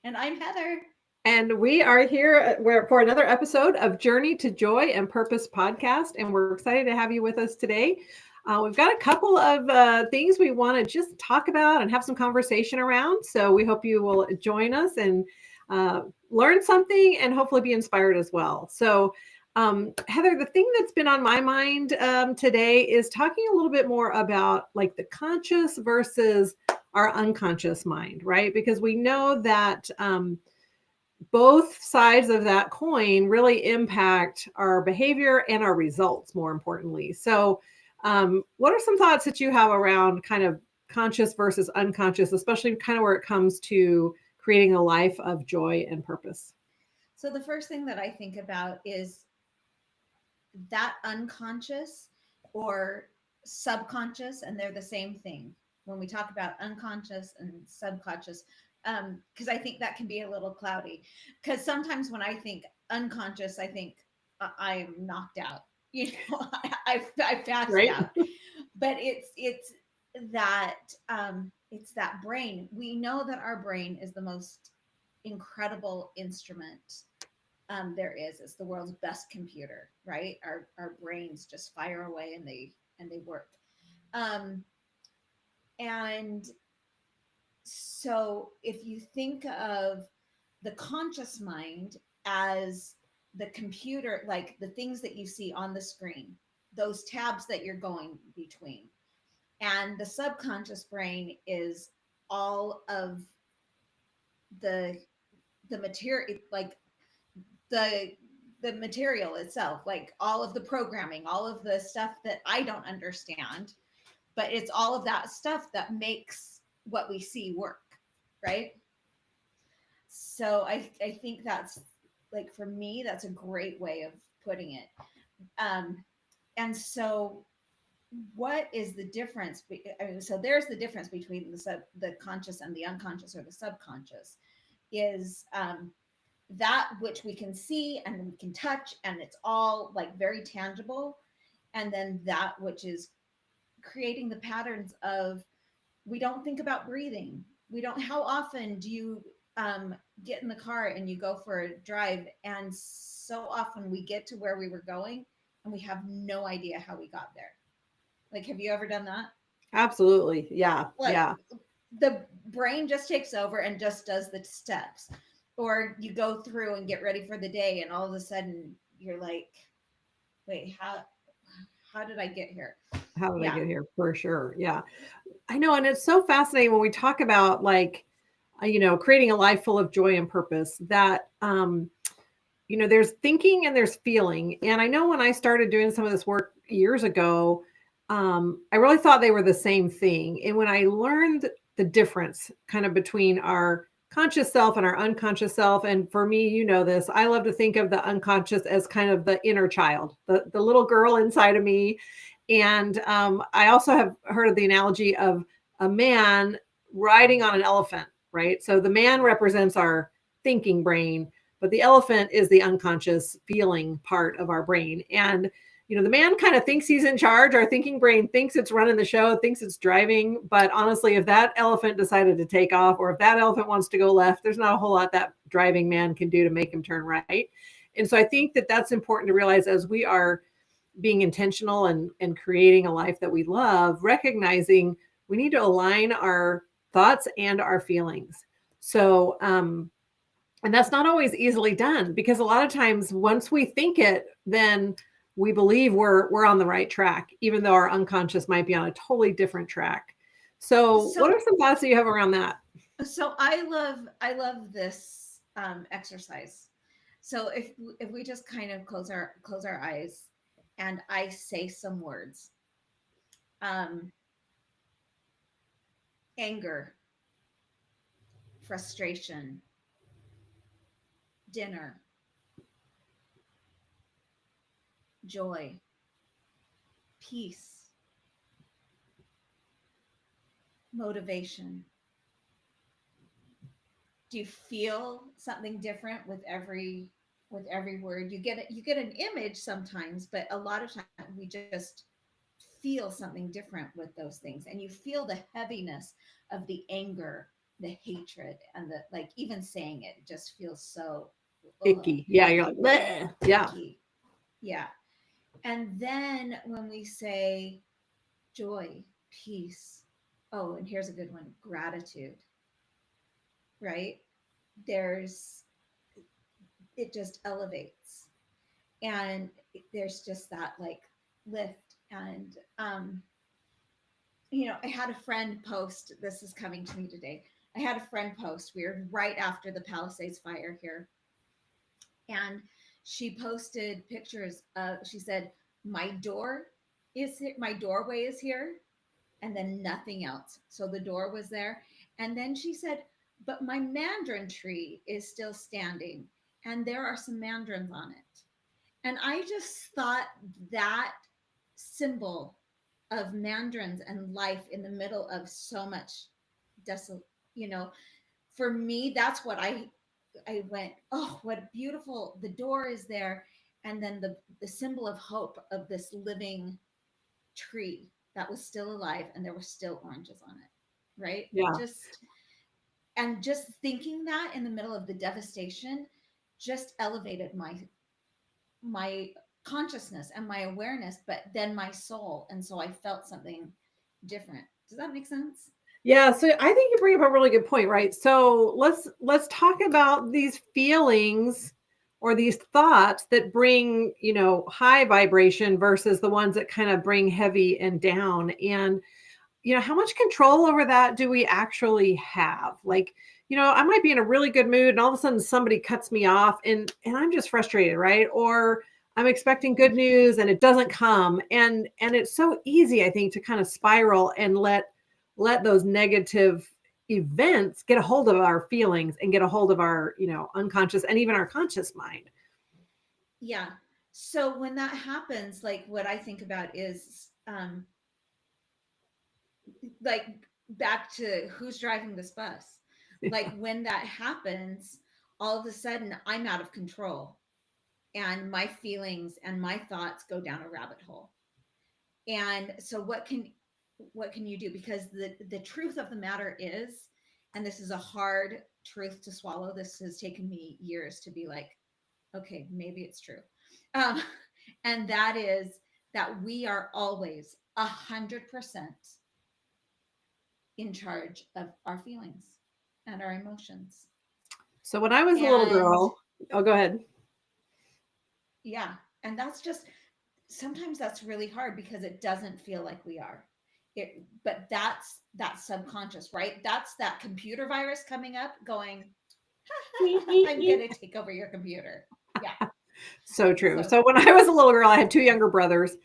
And I'm Heather. And we are here for another episode of Journey to Joy and Purpose podcast. And we're excited to have you with us today. We've got a couple of things we want to just talk about and have some conversation around. So we hope you will join us and learn something and hopefully be inspired as well. So, Heather, the thing that's been on my mind today is talking a little bit more about like the conscious versus our unconscious mind, right? Because we know that. Both sides of that coin really impact our behavior and our results, more importantly. So, what are some thoughts that you have around kind of conscious versus unconscious, especially kind of where it comes to creating a life of joy and purpose? So, the first thing that I think about is that unconscious or subconscious, and they're the same thing when we talk about unconscious and subconscious. Because I think that can be a little cloudy. Because sometimes when I think unconscious, I think I'm knocked out. I passed Right? out. But that it's that brain. We know that our brain is the most incredible instrument there is. It's the world's best computer, right? Our brains just fire away and they work. Um, and so if you think of the conscious mind as the computer, like the things that you see on the screen, those tabs that you're going between, and the subconscious brain is all of the the material, like the the material itself, like all of the programming, all of the stuff that I don't understand, but it's all of that stuff that makes what we see work, right? So I think that's, like, for me, that's a great way of putting it. um and so what is the difference I mean, so there's the difference between the conscious and the unconscious, or the subconscious is that which we can see and we can touch, and it's all like very tangible, and then that which is creating the patterns of, we don't think about breathing. We don't. How often do you get in the car and you go for a drive, and so often we get to where we were going and we have no idea how we got there? Like, have you ever done that? Absolutely. Yeah. Like, Yeah. the brain just takes over and just does the steps. Or you go through and get ready for the day, and all of a sudden you're like, wait, how did I get here? How did I Yeah. get here? For sure. Yeah. I know. And it's so fascinating when we talk about like, creating a life full of joy and purpose that, there's thinking and there's feeling. And I know when I started doing some of this work years ago, I really thought they were the same thing. And when I learned the difference kind of between our conscious self and our unconscious self, and for me, you know this, I love to think of the unconscious as kind of the inner child, the little girl inside of me. And I also have heard of the analogy of a man riding on an elephant, right? So the man represents our thinking brain, but the elephant is the unconscious feeling part of our brain. And the man kind of thinks he's in charge. Our thinking brain thinks it's running the show, thinks it's driving. But honestly, if that elephant decided to take off, or if that elephant wants to go left, there's not a whole lot that driving man can do to make him turn right. And so I think that that's important to realize as we are being intentional and creating a life that we love, recognizing we need to align our thoughts and our feelings. So, and that's not always easily done, because a lot of times once we think it, then we believe we're on the right track, even though our unconscious might be on a totally different track. So, what So are some thoughts that you have around that? so I love this exercise. So if we just kind of close our eyes, and I say some words, um, anger, frustration, dinner, joy, peace, motivation. Do you feel something different with every word? You get an image sometimes, but a lot of times we just feel something different with those things, and you feel the heaviness of the anger the hatred and the, like, even saying it just feels so Icky. Yeah, you're like, icky, bleh. Yeah. icky. Yeah. And then when we say joy, peace, oh, and here's a good one, gratitude, right? There's, it just elevates. And there's just that like lift. And, I had a friend post, this is coming to me today. I had a friend post, we were right after the Palisades fire here. And she posted pictures of, she said, my door is here, my doorway is here, and then nothing else. So the door was there. And then she said, but my mandarin tree is still standing and there are some mandarins on it. And I just thought that symbol of mandarins and life in the middle of so much desolate, you know, for me, that's what I went, oh, what beautiful. The door is there. And then the symbol of hope of this living tree that was still alive and there were still oranges on it. Right. Yeah. Just thinking that in the middle of the devastation just elevated my consciousness and my awareness, but then my soul. And so I felt something different. Does that make sense? Yeah, so I think you bring up a really good point, right? So let's talk about these feelings or these thoughts that bring, high vibration versus the ones that kind of bring heavy and down. And how much control over that do we actually have? Like, I might be in a really good mood and all of a sudden somebody cuts me off and I'm just frustrated, right? Or I'm expecting good news and it doesn't come. And it's so easy, I think, to kind of spiral and let those negative events get a hold of our feelings and get a hold of our, unconscious and even our conscious mind. Yeah. So when that happens, like what I think about is like back to who's driving this bus. Like when that happens, all of a sudden I'm out of control and my feelings and my thoughts go down a rabbit hole. And so what can you do? Because the truth of the matter is, and this is a hard truth to swallow, this has taken me years to be like, okay, maybe it's true. Um, and that is that we are always 100% in charge of our feelings and our emotions. So when I was a little And girl, oh, go ahead. yeah, and that's just, sometimes that's really hard because it doesn't feel like we are. But that's that subconscious, right? That's that computer virus coming up going, I'm going to take over your computer. Yeah. So true. So, So when I was a little girl, I had two younger brothers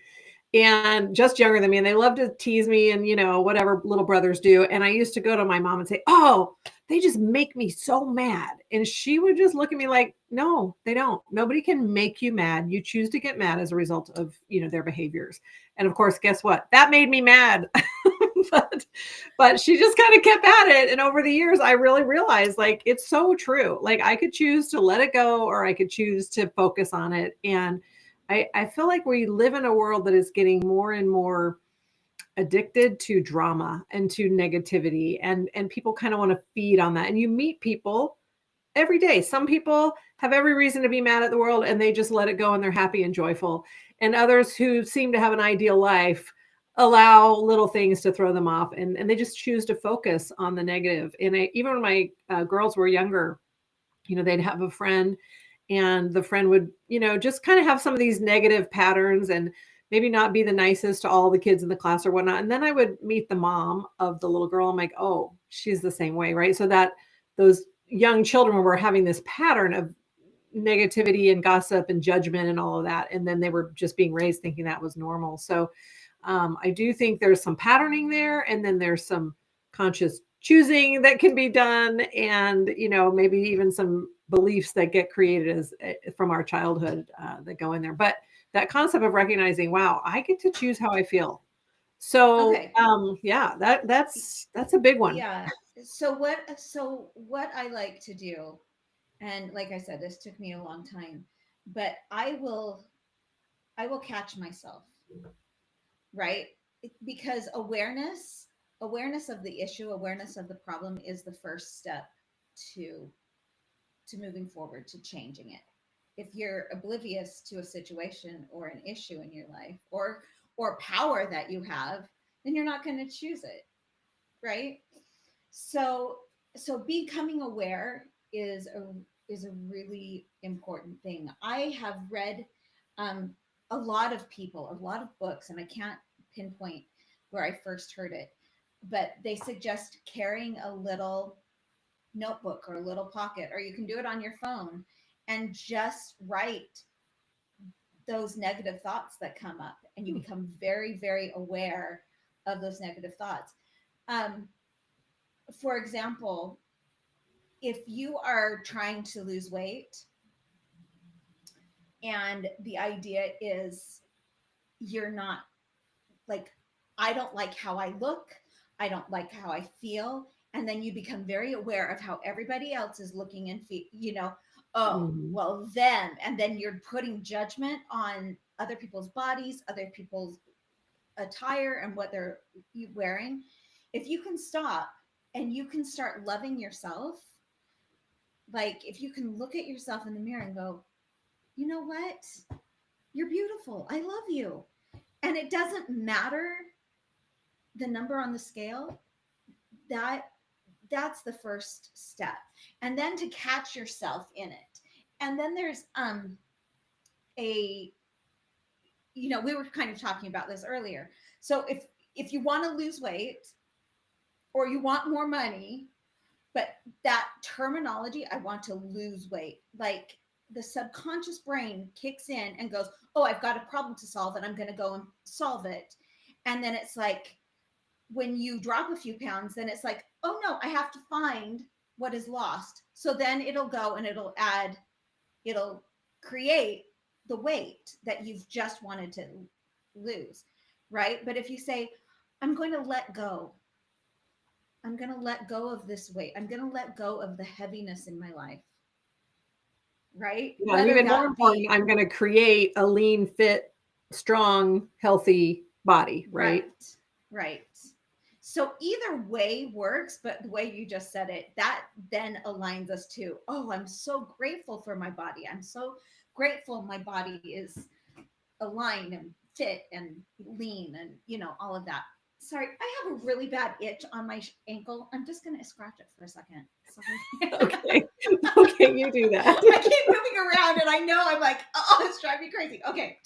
and just younger than me. And they loved to tease me and, whatever little brothers do. And I used to go to my mom and say, oh, they just make me so mad. And she would just look at me like, no, they don't. Nobody can make you mad. You choose to get mad as a result of, their behaviors. And of course, guess what? That made me mad. but she just kind of kept at it. And over the years, I really realized like, it's so true. Like I could choose to let it go, or I could choose to focus on it. And I feel like we live in a world that is getting more and more addicted to drama and to negativity, and people kind of want to feed on that. And you meet people every day. Some people have every reason to be mad at the world and they just let it go and they're happy and joyful. And others who seem to have an ideal life allow little things to throw them off, and they just choose to focus on the negative. And even when my girls were younger, they'd have a friend and the friend would, just kind of have some of these negative patterns and maybe not be the nicest to all the kids in the class or whatnot. And then I would meet the mom of the little girl. I'm like, oh, she's the same way, right? So that those young children were having this pattern of negativity and gossip and judgment and all of that. And then they were just being raised thinking that was normal. So I do think there's some patterning there. And then there's some conscious choosing that can be done. And, maybe even some beliefs that get created as from our childhood that go in there. But that concept of recognizing, wow, I get to choose how I feel. So okay. yeah, that's a big one. Yeah. So what I like to do, and like I said, this took me a long time, but I will catch myself, right? Because awareness awareness of the issue, awareness of the problem is the first step to moving forward, to changing it. If you're oblivious to a situation or an issue in your life, or power that you have, then you're not going to choose it, right? So becoming aware is a really important thing. I have read um, a lot of people, a lot of books, and I can't pinpoint where I first heard it, but they suggest carrying a little notebook or a little pocket, or you can do it on your phone and just write those negative thoughts that come up, and you become very, very aware of those negative thoughts. Um, for example, if you are trying to lose weight and the idea is you're not like, I don't like how I look, I don't like how I feel, and then you become very aware of how everybody else is looking and oh, Mhm. well, them, and then you're putting judgment on other people's bodies, other people's attire, and what they're wearing. If you can stop and you can start loving yourself, like if you can look at yourself in the mirror and go, you know what, you're beautiful, I love you, and it doesn't matter the number on the scale, that that's the first step. And then to catch yourself in it. And then there's a we were kind of talking about this earlier. So if you want to lose weight or you want more money, but that terminology, I want to lose weight, like the subconscious brain kicks in and goes, oh, I've got a problem to solve and I'm going to go and solve it. And then it's like, when you drop a few pounds, then it's like, oh no, I have to find what is lost. So then it'll go and it'll create the weight that you've just wanted to lose, right? But if you say, I'm going to let go, I'm going to let go of this weight, I'm going to let go of the heaviness in my life, right? Yeah, and Whether even more that important, be I'm going to create a lean, fit, strong, healthy body, right? right, right. So either way works, but the way you just said it, that then aligns us to, oh, I'm so grateful for my body. I'm so grateful my body is aligned and fit and lean and, all of that. Sorry, I have a really bad itch on my ankle. I'm just going to scratch it for a second. Sorry. Okay. Okay, you do that. I keep moving around and I know I'm like, oh, it's driving me crazy. Okay.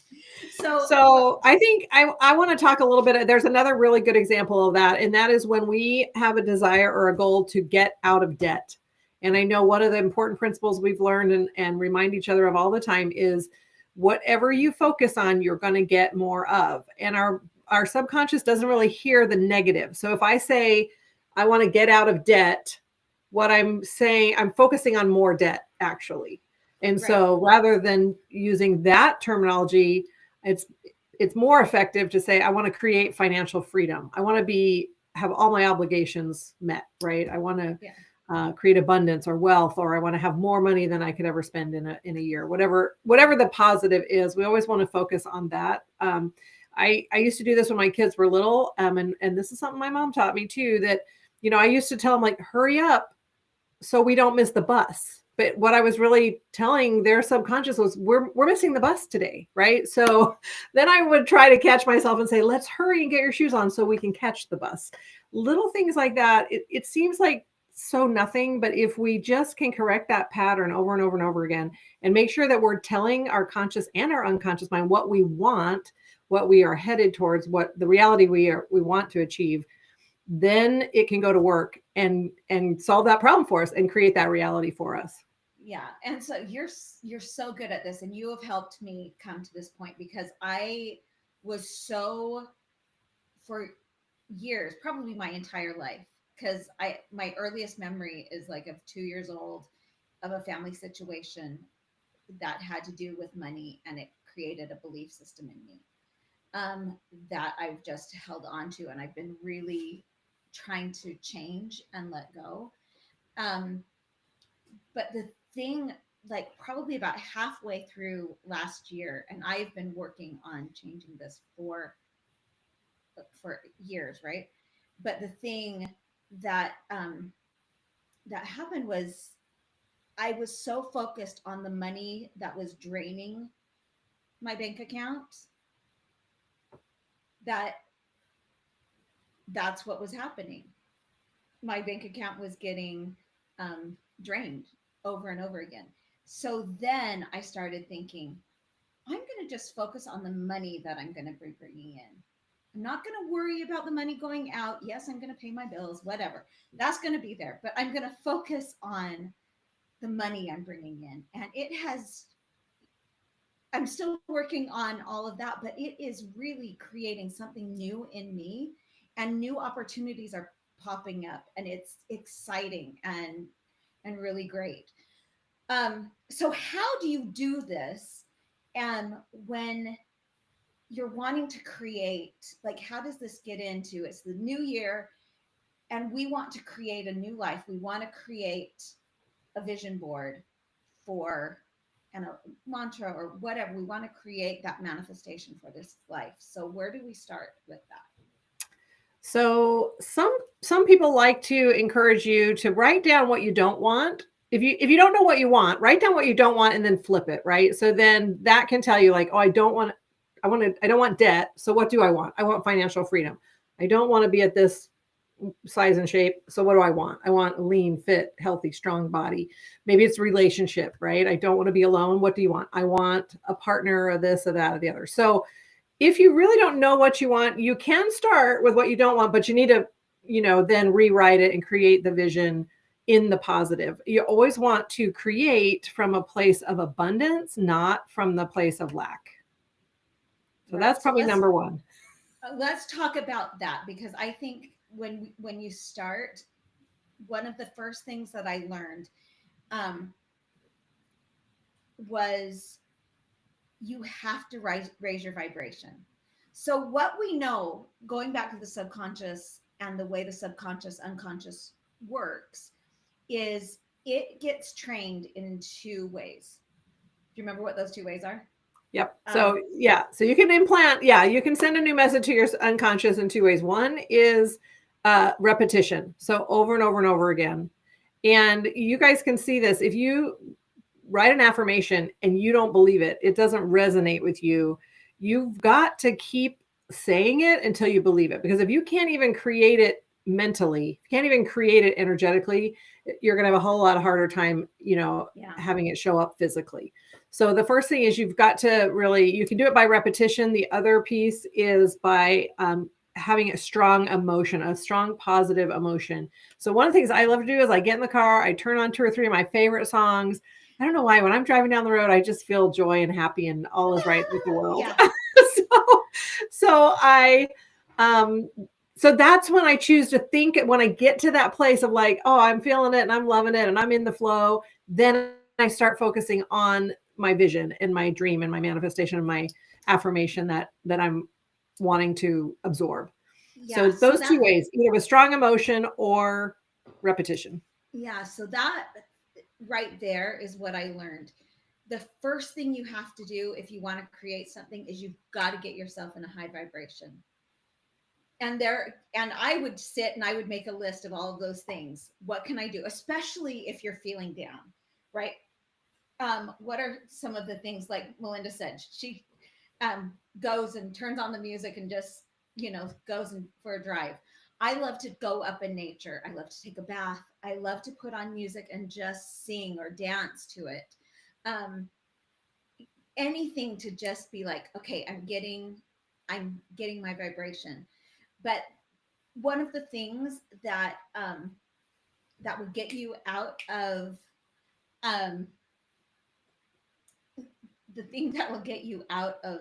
So I think I want to talk a little bit. There's another really good example of that, and that is when we have a desire or a goal to get out of debt. And I know one of the important principles we've learned and remind each other of all the time is whatever you focus on, you're going to get more of. And our subconscious doesn't really hear the negative. So if I say I want to get out of debt, what I'm saying, I'm focusing on more debt actually. And right. so rather than using that terminology, it's more effective to say I want to create financial freedom. I want to have all my obligations met, right? I want to create abundance or wealth, or I want to have more money than I could ever spend in a year. Whatever the positive is, we always want to focus on that. I used to do this when my kids were little, and this is something my mom taught me too. That I used to tell them, like, hurry up so we don't miss the bus. But what I was really telling their subconscious was, we're missing the bus today, right? So then I would try to catch myself and say, let's hurry and get your shoes on so we can catch the bus. Little things like that. It seems like so nothing, but if we just can correct that pattern over and over and over again and make sure that we're telling our conscious and our unconscious mind what we want, what we are headed towards, what the reality we want to achieve, then it can go to work and solve that problem for us and create that reality for us. Yeah. And so you're so good at this, and you have helped me come to this point, because I was so, for years, probably my entire life, because my earliest memory is like of 2 years old, of a family situation that had to do with money, and it created a belief system in me that I've just held on to, and I've been really trying to change and let go. But the thing, like probably about halfway through last year, and I've been working on changing this for years, right? But the thing that that happened was I was so focused on the money that was draining my bank account that that's what was happening. My bank account was getting drained over and over again. So then I started thinking, I'm going to just focus on the money that I'm going to be bringing in. I'm not going to worry about the money going out. Yes, I'm going to pay my bills, whatever. That's going to be there. But I'm going to focus on the money I'm bringing in. And it has, I'm still working on all of that, but it is really creating something new in me, and new opportunities are popping up, and it's exciting and really great. So how do you do this? When you're wanting to create, like, how does this get into, it's the new year and we want to create a new life. We want to create a vision board for and a mantra or whatever. We want to create that manifestation for this life. So where do we start with that? So some people like to encourage you to write down what you don't want. If you don't know what you want, write down what you don't want and then flip it, right? So then that can tell you like, oh, I don't want debt. So what do I want? I want financial freedom. I don't want to be at this size and shape. So what do I want? I want a lean, fit, healthy, strong body. Maybe it's relationship, right? I don't want to be alone. What do you want? I want a partner or this or that or the other. So if you really don't know what you want, you can start with what you don't want, but you need to, then rewrite it and create the vision in the positive. You always want to create from a place of abundance, not from the place of lack. So Right. that's probably number one. Let's talk about that, because I think when you start, one of the first things that I learned um, was you have to raise your vibration. So what we know, going back to the subconscious and the way the subconscious unconscious works, is it gets trained in two ways. Do you remember what those two ways are? Yep. So so you can implant, you can send a new message to your unconscious in two ways. One is repetition. So over and over and over again. And you guys can see this. If you write an affirmation and you don't believe it, it doesn't resonate with you, you've got to keep saying it until you believe it. Because if you can't even create it mentally, can't even create it energetically, you're going to have a whole lot harder time, having it show up physically. So the first thing is you've got to really, you can do it by repetition. The other piece is by having a strong emotion, a strong positive emotion. So one of the things I love to do is I get in the car, I turn on 2 or 3 of my favorite songs. I don't know why, when I'm driving down the road, I just feel joy and happy and all is right with the world. So that's when I choose to think, when I get to that place of like, oh, I'm feeling it and I'm loving it and I'm in the flow, then I start focusing on my vision and my dream and my manifestation and my affirmation that I'm wanting to absorb. So those two ways, either with strong emotion or repetition. Yeah. So that right there is what I learned. The first thing you have to do if you want to create something is you've got to get yourself in a high vibration. And I would sit and I would make a list of all of those things. What can I do? Especially if you're feeling down, right? What are some of the things, like Melinda said, she goes and turns on the music and just, goes for a drive. I love to go up in nature. I love to take a bath. I love to put on music and just sing or dance to it. Anything to just be like, okay, I'm getting my vibration. But one of the things that that will get you out of the thing that will get you out of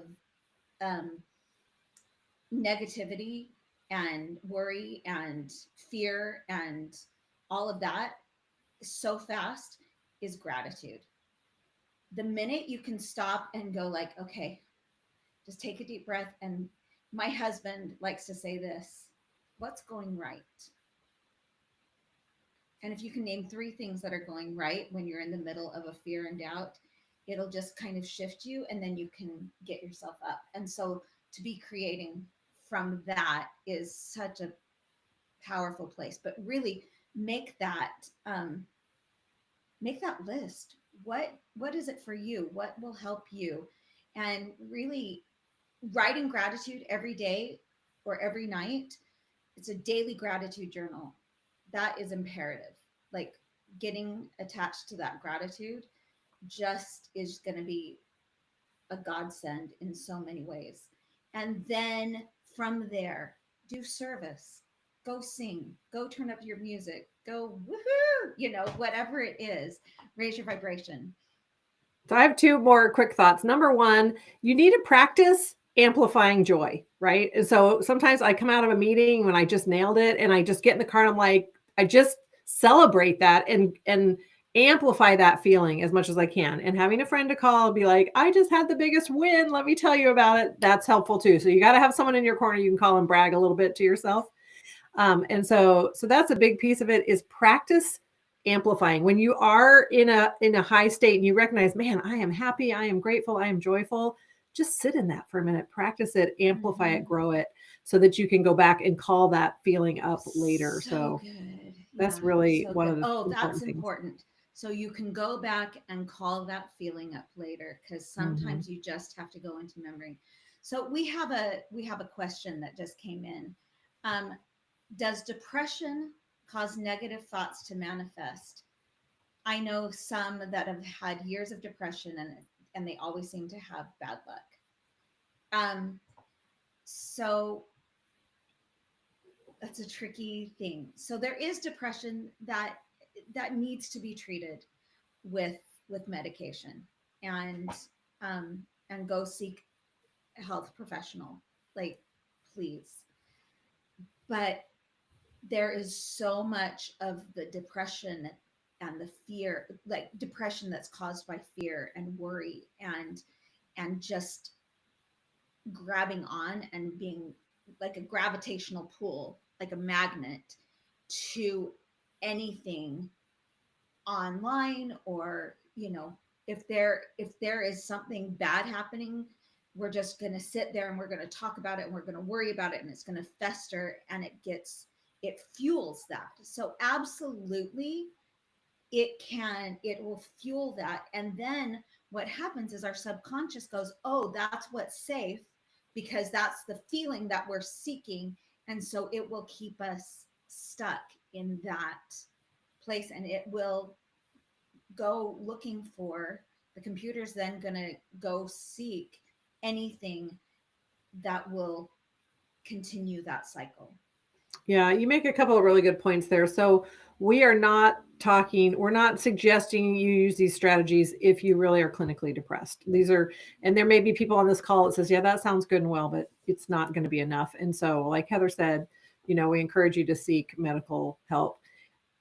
um, negativity and worry and fear and all of that so fast is gratitude. The minute you can stop and go like, okay, just take a deep breath. And my husband likes to say this: what's going right? And if you can name 3 things that are going right when you're in the middle of a fear and doubt, it'll just kind of shift you, and then you can get yourself up. And so to be creating from that is such a powerful place. But really make that list. What is it for you? What will help you? And really writing gratitude every day or every night. It's a daily gratitude journal. That is imperative. Like getting attached to that gratitude just is going to be a godsend in so many ways. And then from there, do service. Go sing, go turn up your music, go woohoo, whatever it is, raise your vibration. So I have two more quick thoughts. Number one, you need to practice amplifying joy, right? And so sometimes I come out of a meeting when I just nailed it and I just get in the car and I'm like, I just celebrate that and amplify that feeling as much as I can. And having a friend to call and be like, I just had the biggest win. Let me tell you about it. That's helpful too. So you got to have someone in your corner you can call and brag a little bit to yourself. And so that's a big piece of it is practice amplifying. When you are in a high state and you recognize, man, I am happy, I am grateful, I am joyful, just sit in that for a minute, practice it, amplify it, grow it, so that you can go back and call that feeling up later. So good. that's really so one good. of the that's things. important. So you can go back and call that feeling up later, because sometimes you just have to go into memory. So we have a question that just came in. Does depression cause negative thoughts to manifest? I know some that have had years of depression and they always seem to have bad luck. So that's a tricky thing. So there is depression that needs to be treated with medication, and go seek a health professional, like, please. But there is so much of the depression and the fear, like depression that's caused by fear and worry and just grabbing on and being like a gravitational pull, like a magnet to anything online, or if there is something bad happening, we're just going to sit there and we're going to talk about it and we're going to worry about it, and it's going to fester, and it fuels that. So absolutely, it will fuel that. And then what happens is our subconscious goes, oh, that's what's safe, because that's the feeling that we're seeking. And so it will keep us stuck in that place, and it will go looking for, the computer's then going to go seek anything that will continue that cycle. Yeah, you make a couple of really good points there. So we're not suggesting you use these strategies if you really are clinically depressed. And there may be people on this call that says, yeah, that sounds good and well, but it's not going to be enough. And so, like Heather said, we encourage you to seek medical help.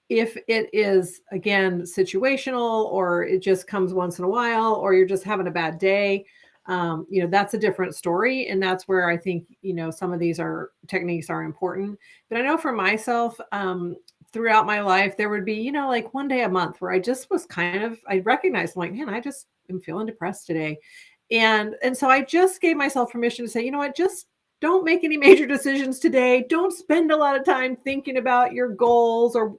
If it is, again, situational, or it just comes once in a while, or you're just having a bad day, that's a different story. And that's where I think, some of these techniques are important. But I know for myself, throughout my life, there would be, like one day a month where I just was I recognized, like, man, I just am feeling depressed today. And so I just gave myself permission to say, you know what, just don't make any major decisions today. Don't spend a lot of time thinking about your goals or,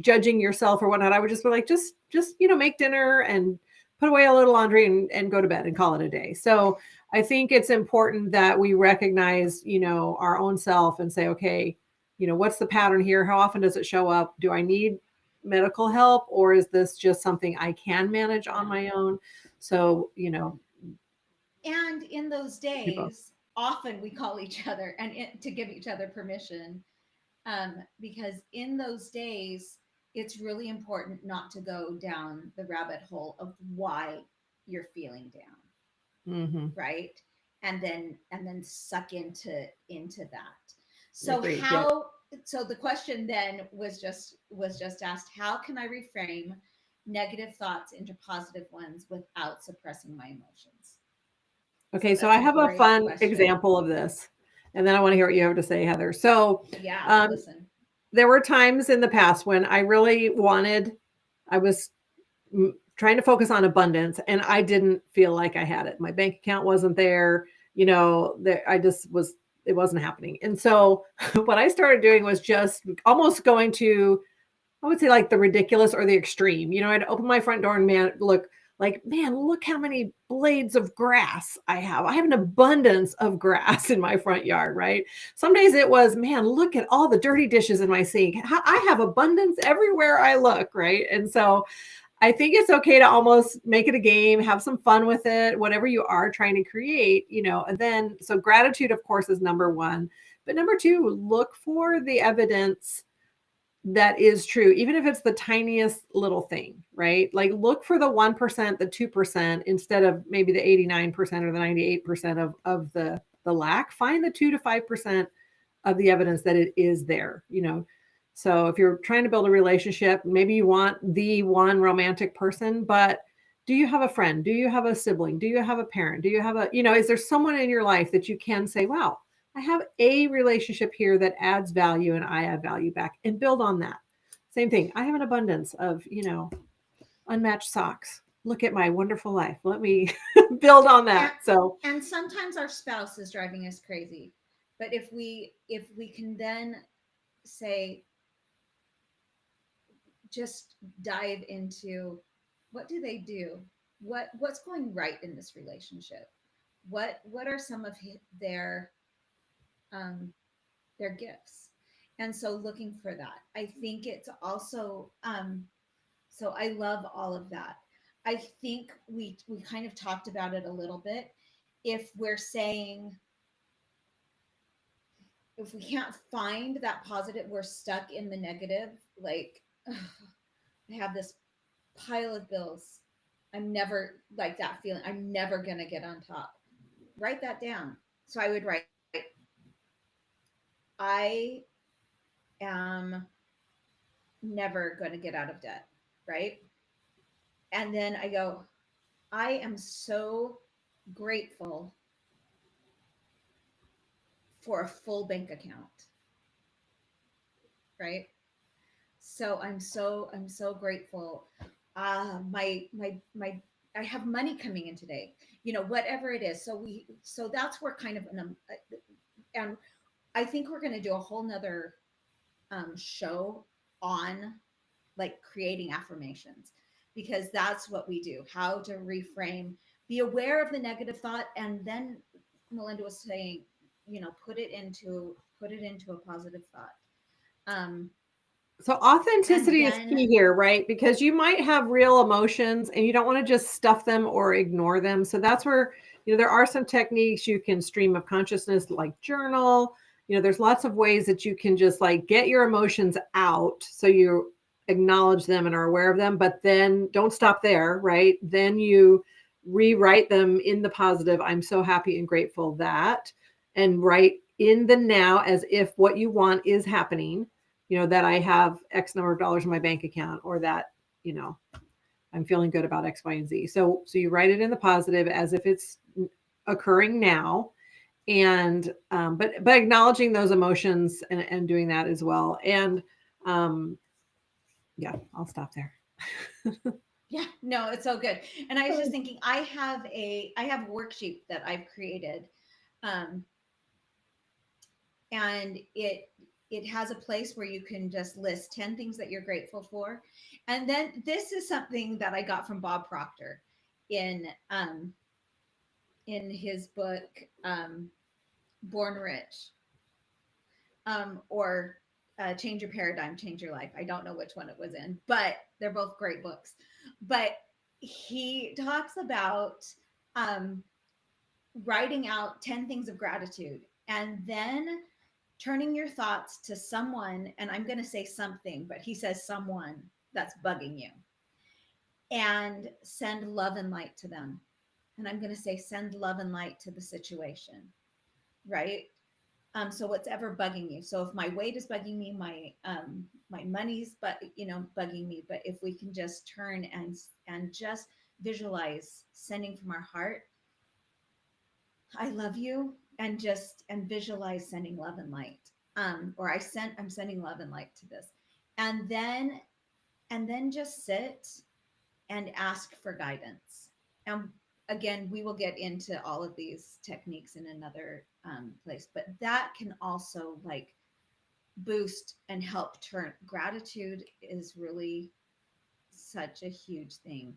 judging yourself or whatnot. I would just be like, just, make dinner and put away a little laundry and go to bed and call it a day. So I think it's important that we recognize, our own self and say, okay, what's the pattern here? How often does it show up? Do I need medical help, or is this just something I can manage on my own? So, and in those days, often we call each other and to give each other permission, because in those days, it's really important not to go down the rabbit hole of why you're feeling down, right? And then suck into that. So so the question then was just asked, how can I reframe negative thoughts into positive ones without suppressing my emotions? Okay, so I have a fun example of this, and then I want to hear what you have to say, Heather. So listen. There were times in the past when I really I was trying to focus on abundance, and I didn't feel like I had it. My bank account wasn't there. I just was it wasn't happening. And so what I started doing was just almost going to, I would say like the ridiculous or the extreme. I'd open my front door and look how many blades of grass I have. I have an abundance of grass in my front yard, right? Some days it was, man, look at all the dirty dishes in my sink. I have abundance everywhere I look, right? And so I think it's okay to almost make it a game, have some fun with it, whatever you are trying to create, and then, so gratitude, of course, is number one. But number two, look for the evidence that is true, even if it's the tiniest little thing, right? Like look for the 1%, the 2% instead of maybe the 89% or the 98% of the lack. Find the 2 to 5% of the evidence that it is there, So if you're trying to build a relationship, maybe you want the one romantic person, but do you have a friend? Do you have a sibling? Do you have a parent? Do you have is there someone in your life that you can say, wow, I have a relationship here that adds value and I add value back, and build on that. Same thing. I have an abundance of, unmatched socks. Look at my wonderful life. Let me build on that. And sometimes our spouse is driving us crazy. But if we can then say, just dive into what do they do? What's going right in this relationship? What are some of their gifts? And so looking for that. I think it's also so I love all of that. I think we kind of talked about it a little bit. If we're saying, if we can't find that positive, we're stuck in the negative, like, ugh, I have this pile of bills. I'm never, like that feeling, I'm never going to get on top. Write that down. So I would write, I am never going to get out of debt, right? And then I go, I am so grateful for a full bank account, right? So I'm so grateful. My I have money coming in today, whatever it is. So that's where kind of and I think we're going to do a whole nother show on like creating affirmations, because that's what we do, how to reframe, be aware of the negative thought, and then Melinda was saying, put it into a positive thought. So authenticity is key here, right? Because you might have real emotions and you don't want to just stuff them or ignore them. So that's where, there are some techniques. You can stream of consciousness, like journal. There's lots of ways that you can just like get your emotions out. So you acknowledge them and are aware of them, but then don't stop there, right? Then you rewrite them in the positive. I'm so happy and grateful that, and write in the now as if what you want is happening. That I have X number of dollars in my bank account, or that, I'm feeling good about X, Y, and Z. So you write it in the positive as if it's occurring now, and but acknowledging those emotions and doing that as well. And yeah, I'll stop there. Yeah, no, it's so good. And I was just thinking, I have a worksheet that I've created, and it has a place where you can just list 10 things that you're grateful for. And then this is something that I got from Bob Proctor in his book, Born Rich, or Change Your Paradigm, Change Your Life. I don't know which one it was in, but they're both great books. But he talks about writing out 10 things of gratitude, and then turning your thoughts to someone, and I'm going to say something, but he says someone that's bugging you, and send love and light to them. And I'm going to say send love and light to the situation, right? So what's ever bugging you. So if my weight is bugging me, my money's bugging me, but if we can just turn and just visualize sending from our heart, I love you, and visualize sending love and light. Or I'm sending love and light to this. And then just sit and ask for guidance. And again, we will get into all of these techniques in another place, but that can also like boost and help turn. Gratitude is really such a huge thing.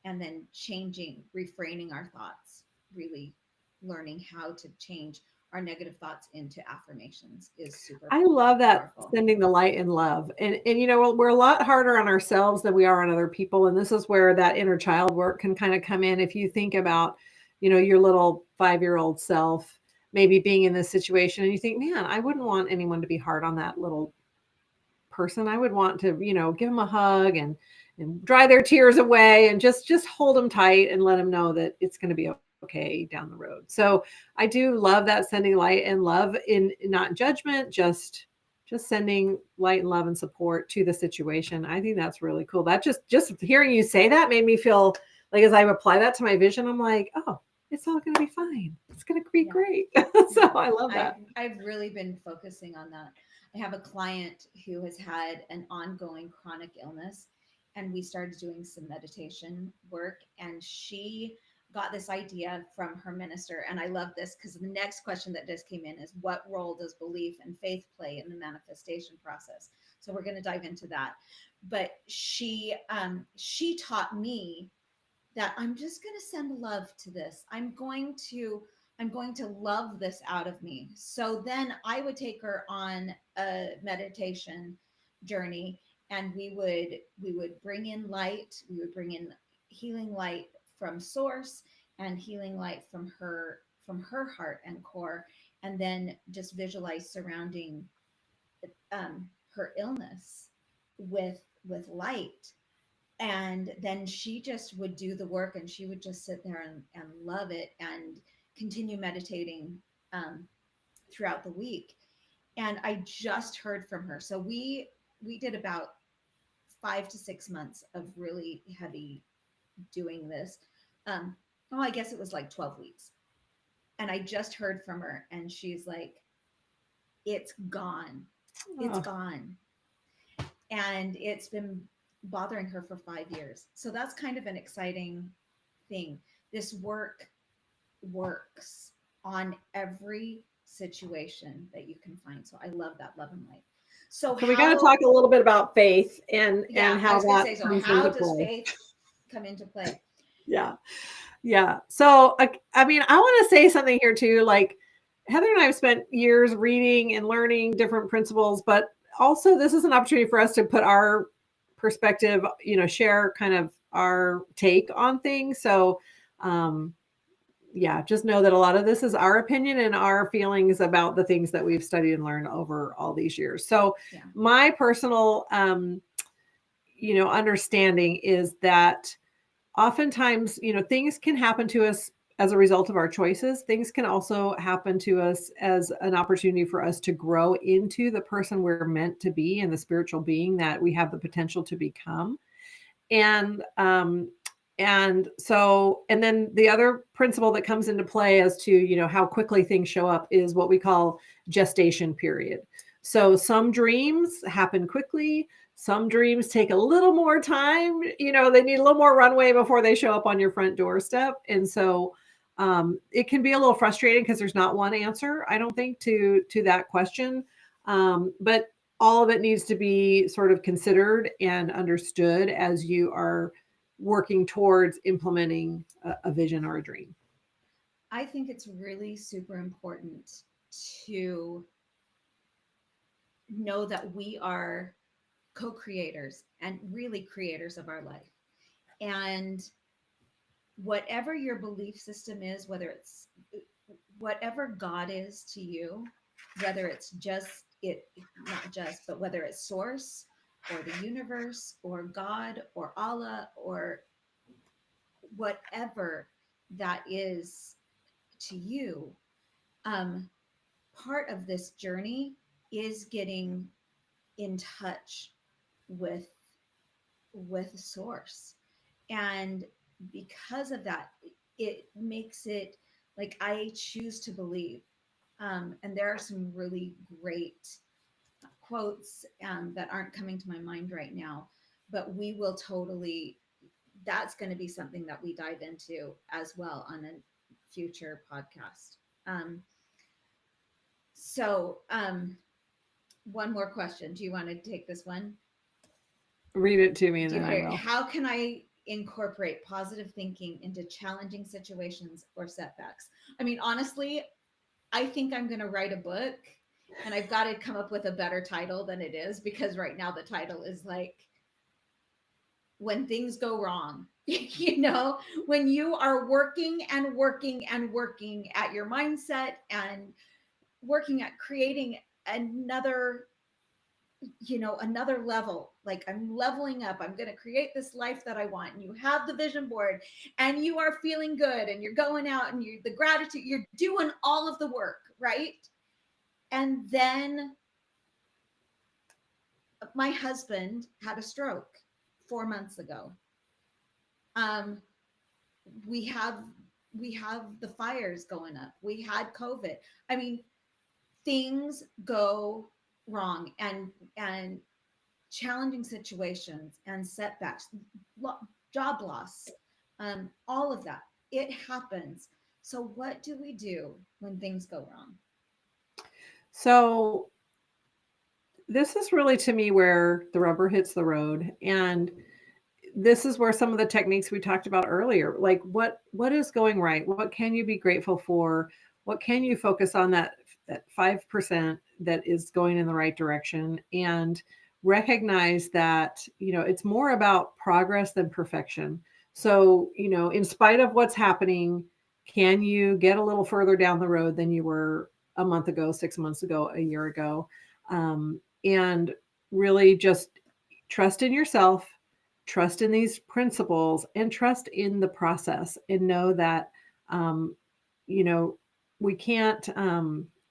And then changing, refraining our thoughts, really learning how to change our negative thoughts into affirmations is super I love that, powerful. sending the light and love. And you know, we're a lot harder on ourselves than we are on other people. And this is where that inner child work can kind of come in. If you think about, you know, your little 5-year-old self maybe being in this situation and you think, man, I wouldn't want anyone to be hard on that little person. I would want to, you know, give them a hug and dry their tears away and just hold them tight and let them know that it's going to be okay down the road. So I do love that, sending light and love in not judgment, just sending light and love and support to the situation. I think that's really cool. That just hearing you say that made me feel like, as I apply that to my vision, I'm like, oh, it's all going to be fine. It's going to be great. So I love that. I've really been focusing on that. I have a client who has had an ongoing chronic illness, and we started doing some meditation work, and she got this idea from her minister. And I love this because the next question that just came in is, what role does belief and faith play in the manifestation process? So we're going to dive into that. But she taught me that I'm just going to send love to this. I'm going to love this out of me. So then I would take her on a meditation journey, and we would bring in light, we would bring in healing light from source and healing light from her heart and core, and then just visualize surrounding her illness with light. And then she just would do the work, and she would just sit there and love it and continue meditating throughout the week. And I just heard from her. So we did about 5 to 6 months of really heavy doing this. Oh, I guess it was like 12 weeks. And I just heard from her, and she's like, it's gone. It's Oh, gone. And it's been bothering her for 5 years. So that's kind of an exciting thing. This work works on every situation that you can find. So I love that, love and light. So so we got to how, talk a little bit about faith yeah, and I how was going to that say, so comes how into does play. faith come into play? Yeah. Yeah. So, I mean, I want to say something here too. Like, Heather and I have spent years reading and learning different principles, but also this is an opportunity for us to put our perspective, you know, share kind of our take on things. So, um, yeah, just know that a lot of this is our opinion and our feelings about the things that we've studied and learned over all these years. So, Yeah. my personal, you know, understanding is that oftentimes, you know, things can happen to us as a result of our choices. Things can also happen to us as an opportunity for us to grow into the person we're meant to be and the spiritual being that we have the potential to become. And and then the other principle that comes into play as to, you know, how quickly things show up is what we call gestation period. So some dreams happen quickly, some dreams take a little more time, you know, they need a little more runway before they show up on your front doorstep. And so it can be a little frustrating because there's not one answer, I don't think, to that question. But all of it needs to be sort of considered and understood as you are working towards implementing a vision or a dream. I think it's really super important to know that we are co-creators and really creators of our life. And whatever your belief system is, whether it's whatever God is to you, whether it's just it, not just, but whether it's source or the universe or God or Allah or whatever that is to you, um, part of this journey is getting in touch with source. And because of that, it makes it like I choose to believe. And there are some really great quotes that aren't coming to my mind right now, but we will totally that's going to be something that we dive into as well on a future podcast. Um, so one more question. Do you want to take this one? Read it to me and Do you then I want to, will. how can I incorporate positive thinking into challenging situations or setbacks? I mean, honestly, I think I'm going to write a book, and I've got to come up with a better title than it is, because right now the title is like when things go wrong. You know, when you are working and working and working at your mindset and working at creating another, you know, another level, like I'm leveling up, I'm going to create this life that I want, and you have the vision board and you are feeling good and you're going out and you, the gratitude, you're doing all of the work, right? And then my husband had a stroke 4 months ago. um we have we have the fires going up, we had COVID. I mean, things go wrong, and challenging situations and setbacks, job loss, all of that, it happens. So what do we do when things go wrong? So this is really to me where the rubber hits the road. And this is where some of the techniques we talked about earlier, like what is going right? What can you be grateful for? What can you focus on, that 5% that is going in the right direction, and recognize that, it's more about progress than perfection. So, in spite of what's happening, can you get a little further down the road than you were a month ago, 6 months ago, a year ago? And really just trust in yourself, trust in these principles, and trust in the process, and know that, um, you know, we can't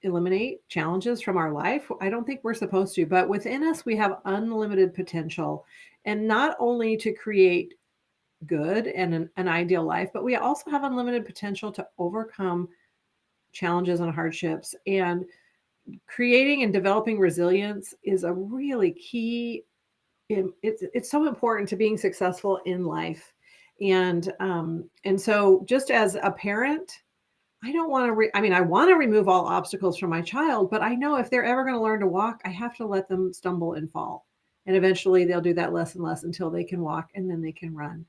eliminate challenges from our life. I don't think we're supposed to, but within us, we have unlimited potential, and not only to create good and an ideal life, but we also have unlimited potential to overcome challenges and hardships. And creating and developing resilience is a really key. It's so important to being successful in life. And so, just as a parent, I don't want to. I mean, I want to remove all obstacles from my child, but I know if they're ever going to learn to walk, I have to let them stumble and fall, and eventually they'll do that less and less until they can walk, and then they can run.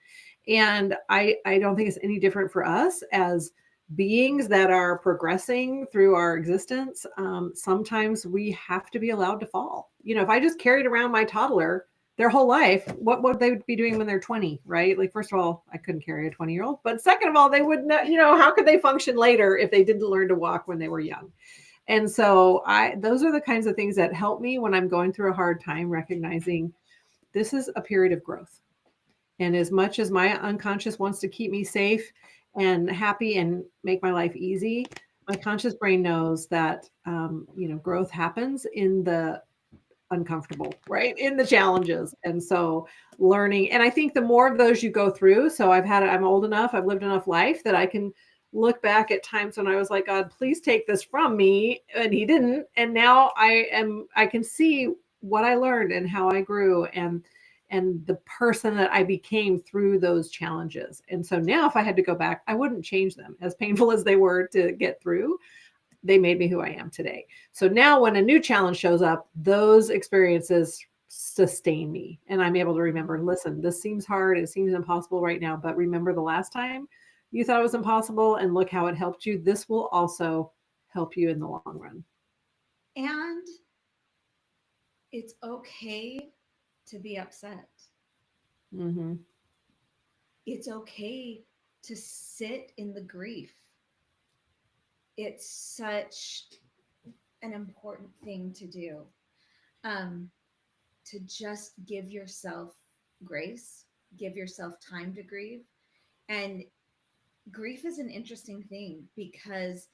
And I don't think it's any different for us as beings that are progressing through our existence. Sometimes we have to be allowed to fall. If I just carried around my toddler their whole life, what would they be doing when they're 20, right? Like, first of all, I couldn't carry a 20-year-old, but second of all, they would not, how could they function later if they didn't learn to walk when they were young? And so those are the kinds of things that help me when I'm going through a hard time, recognizing this is a period of growth. And as much as my unconscious wants to keep me safe and happy and make my life easy, my conscious brain knows that, growth happens in the uncomfortable, right? In the challenges. And so learning, and I think the more of those you go through, so I'm old enough, I've lived enough life that I can look back at times when I was like, God, please take this from me. And he didn't. And now I can see what I learned and how I grew, and the person that I became through those challenges. And so now if I had to go back, I wouldn't change them, as painful as they were to get through. They made me who I am today. So now when a new challenge shows up, those experiences sustain me. And I'm able to remember, listen, this seems hard. It seems impossible right now. But remember the last time you thought it was impossible, and look how it helped you. This will also help you in the long run. And it's okay to be upset. Mm-hmm. It's okay to sit in the grief. It's such an important thing to do, to just give yourself grace, give yourself time to grieve. And grief is an interesting thing, because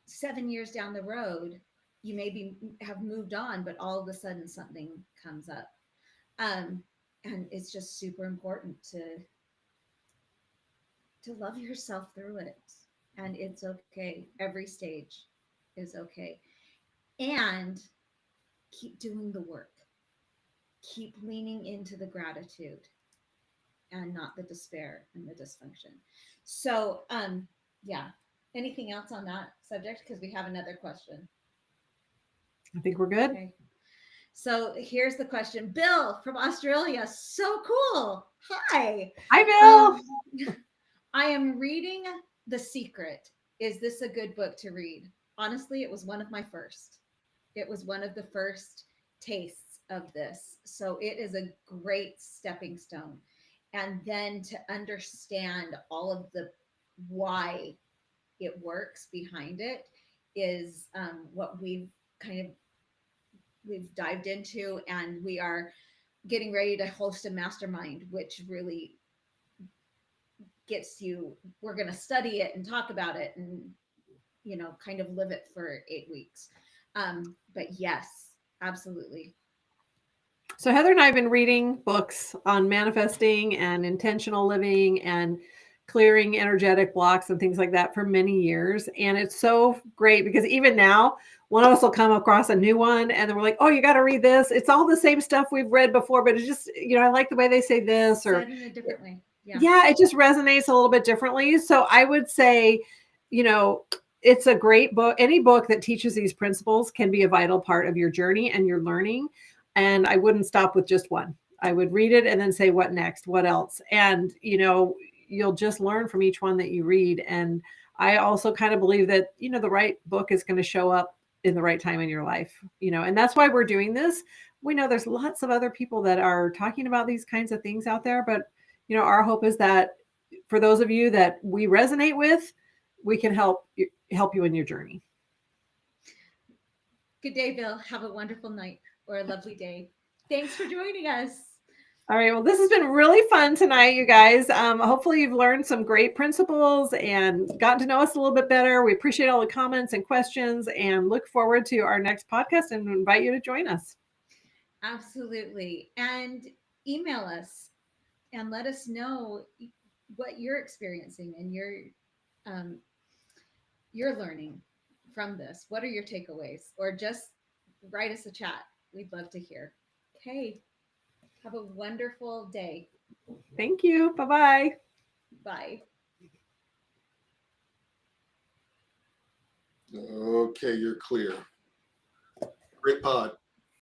7 years down the road, you maybe have moved on, but all of a sudden something comes up. Um, and it's just super important to love yourself through it. And it's okay. Every stage is okay. And keep doing the work. Keep leaning into the gratitude. and not the despair and the dysfunction. So, yeah. Anything else on that subject? Because we have another question. I think we're good. Okay. So here's the question. Bill from Australia. So cool. Hi. Hi, Bill. I am reading The Secret. Is this a good book to read? Honestly, it was one of my first. It was one of the first tastes of this. So it is a great stepping stone. And then to understand all of the why it works behind it is what we've dived into, and we are getting ready to host a mastermind, which really gets you. We're going to study it and talk about it, and kind of live it for 8 weeks. But yes, absolutely. So Heather and I have been reading books on manifesting and intentional living and clearing energetic blocks and things like that for many years. And it's so great because even now, one of us will come across a new one and then we're like, oh, you got to read this. It's all the same stuff we've read before, but it's just, I like the way they say this, or said in a different way. Yeah, it just resonates a little bit differently. So I would say, it's a great book. Any book that teaches these principles can be a vital part of your journey and your learning. And I wouldn't stop with just one. I would read it and then say, what next? What else? And, you'll just learn from each one that you read. And I also kind of believe that, the right book is going to show up in the right time in your life, and that's why we're doing this. We know there's lots of other people that are talking about these kinds of things out there, but, our hope is that for those of you that we resonate with, we can help you in your journey. Good day, Bill. Have a wonderful night or a lovely day. Thanks for joining us. All right. Well, this has been really fun tonight, you guys. Hopefully you've learned some great principles and gotten to know us a little bit better. We appreciate all the comments and questions and look forward to our next podcast and invite you to join us. Absolutely. And email us and let us know what you're experiencing and you're learning from this. What are your takeaways? Or just write us a chat. We'd love to hear. Okay. Have a wonderful day. Thank you. Bye-bye. Bye. Okay, you're clear. Great pod.